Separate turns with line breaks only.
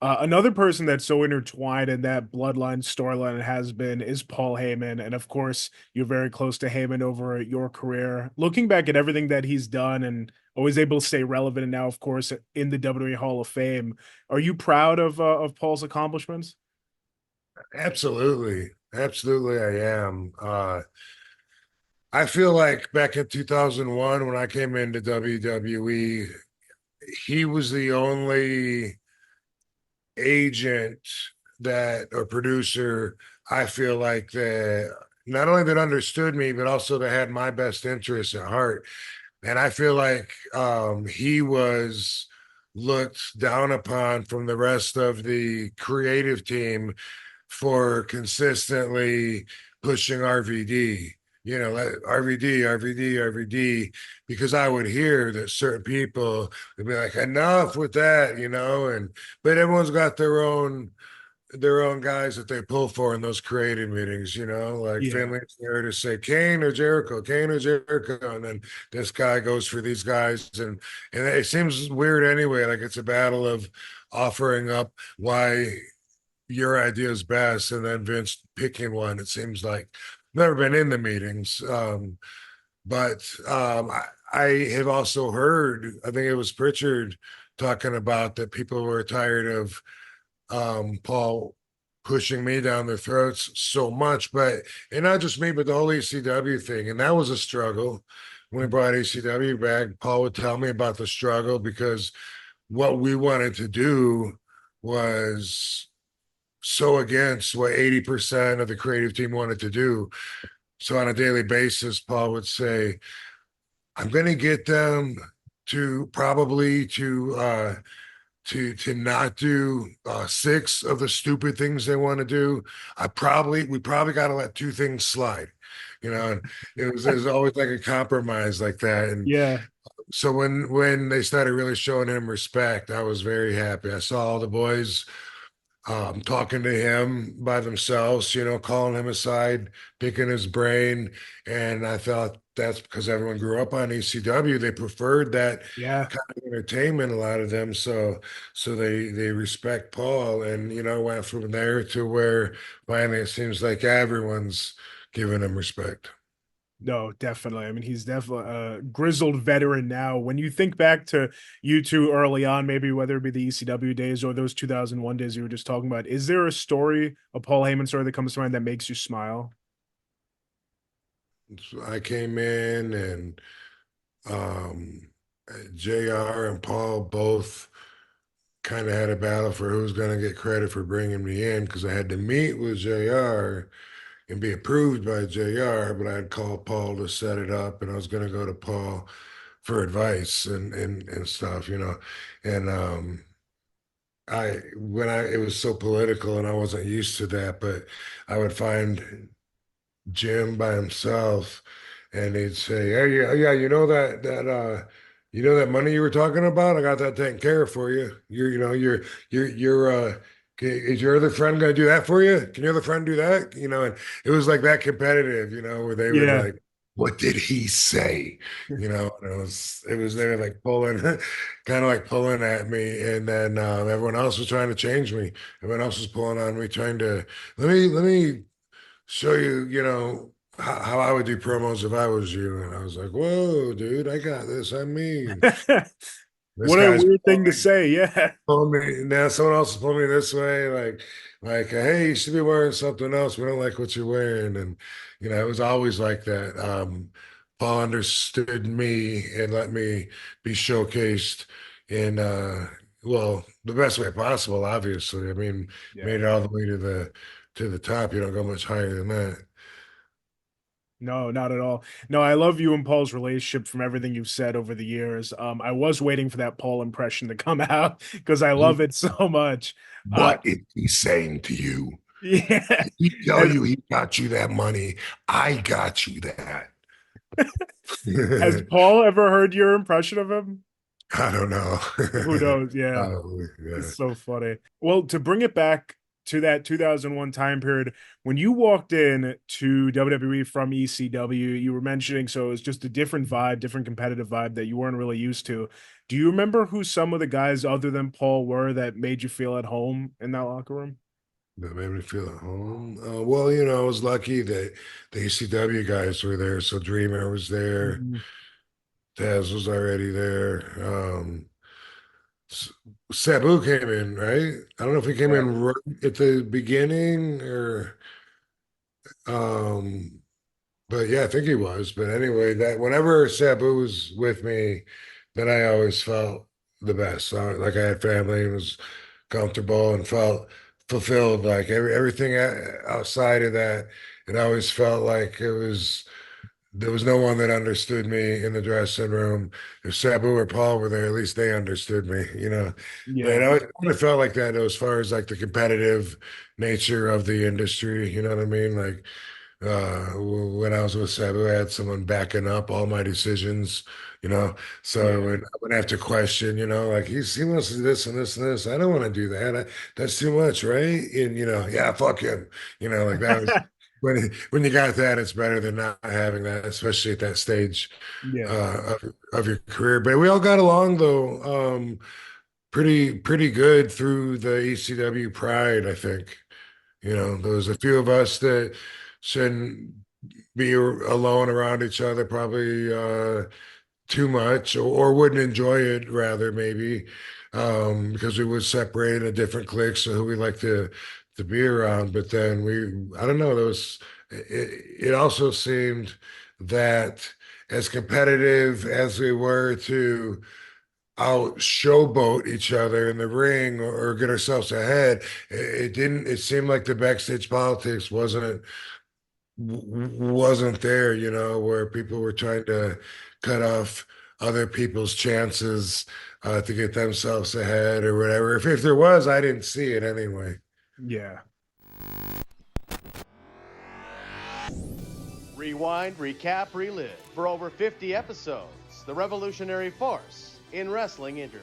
Another person that's so intertwined in that bloodline storyline has been is Paul Heyman, and of course, you're very close to Heyman over your career. Looking back at everything that he's done and always able to stay relevant, and now, of course, in the WWE Hall of Fame, are you proud of Paul's accomplishments?
Absolutely. Absolutely, I am. I feel like back in 2001, when I came into WWE, he was the only agent that or producer I feel like that not only that understood me, but also that had my best interests at heart. And I feel like he was looked down upon from the rest of the creative team for consistently pushing RVD. You know, RVD, RVD, RVD, because I would hear that certain people would be like, enough with that, and but everyone's got their own guys that they pull for in those creative meetings, like
Yeah.
Finley there to say Kane or Jericho, and then this guy goes for these guys, and it seems weird anyway, like it's a battle of offering up why your idea is best, and then Vince picking one. It seems like never been in the meetings, but I have also heard. I think it was Pritchard talking about that people were tired of Paul pushing me down their throats so much, but and not just me, but the whole ECW thing, and that was a struggle. When we brought ECW back, Paul would tell me about the struggle because what we wanted to do was so against what 80% of the creative team wanted to do. So on a daily basis, Paul would say, I'm gonna get them to probably to not do six of the stupid things they want to do. We probably got to let two things slide, and there's always like a compromise like that. And
Yeah.
so when they started really showing him respect, I was very happy. I saw all the boys talking to him by themselves, calling him aside, picking his brain. And I thought that's because everyone grew up on ECW. They preferred that
Yeah.
kind of entertainment, a lot of them. So they respect Paul, and went from there to where finally it seems like everyone's giving him respect.
No, definitely. I mean, he's definitely a grizzled veteran now. When you think back to you two early on, maybe whether it be the ECW days or those 2001 days you were just talking about, is there a story, a Paul Heyman story that comes to mind that makes you smile?
So I came in and um, JR and Paul both kind of had a battle for who's going to get credit for bringing me in because I had to meet with JR and be approved by JR, but I'd call Paul to set it up, and I was going to go to Paul for advice and stuff, and I when I it was so political and I wasn't used to that, but I would find Jim by himself, and he'd say, "Hey, yeah, yeah, that money you were talking about, I got that taken care of for you. Is your other friend gonna do that for you? Can your other friend do that? And it was like that competitive, where they would
Yeah.
like, what did he say? And it was they were like pulling, kind of like pulling at me, and then everyone else was trying to change me. Everyone else was pulling on me, trying to let me show you, how I would do promos if I was you. And I was like, whoa, dude, I got this. I mean, this
What a
guy's
weird thing to say. Yeah.
pulling me. Now someone else is pulling me this way. Like, hey, you should be wearing something else. We don't like what you're wearing. And, it was always like that. Paul understood me and let me be showcased in, well, the best way possible, obviously. I mean,
Yeah.
made it all the way to the top. You don't go much higher than that.
No, not at all. No, I love you and Paul's relationship from everything you've said over the years. I was waiting for that Paul impression to come out because I love it so much. Uh,
What is he saying to you?
yeah.
Did he tell
Has,
you he got you that money? I got you that.
has Paul ever heard your impression of him?
I don't know.
Who knows? Yeah.
Probably, yeah.
It's so funny. Well, to bring it back to that 2001 time period when you walked in to WWE from ECW, you were mentioning so it was just a different vibe, different competitive vibe that you weren't really used to. Do you remember who some of the guys other than Paul were that made you feel at home in that locker room?
That made me feel at home. Well, you know, I was lucky that the ECW guys were there. So Dreamer was there.
Mhm.
Taz was already there. S- Sabu came in, right? I don't know if he came
Yeah.
in right at the beginning or, um, but yeah, I think he was. But anyway, that whenever Sabu was with me, then I always felt the best. Like I had family and was comfortable and felt fulfilled. Like everything outside of that, it always felt like it was. There was no one that understood me in the dressing room. If Sabu or Paul were there, at least they understood me, you know. And
Yeah.
I always kind of felt like that as far as like the competitive nature of the industry, you know what I mean? Like when I was with Sabu, I had someone backing up all my decisions, you know. So
Yeah.
when I would have to question, you know, like he wants to do this and this and this. I don't want to do that. That's too much, right? And you know, yeah, fuck him. You know, like that was when you got that, it's better than not having that, especially at that stage
Yeah.
of your career. But we all got along though, pretty good through the ECW Pride, I think. You know, there was a few of us that shouldn't be alone around each other, probably too much, or wouldn't enjoy it rather, maybe, because we would separate into different cliques of who we like to be around. But then I don't know, there was it also seemed that as competitive as we were to out showboat each other in the ring or get ourselves ahead. It didn't. It seemed like the backstage politics wasn't there. You know, where people were trying to cut off other people's chances to get themselves ahead or whatever. If there was, I didn't see it anyway.
Yeah.
Rewind, recap, relive for over 50 episodes. The revolutionary force in wrestling interview.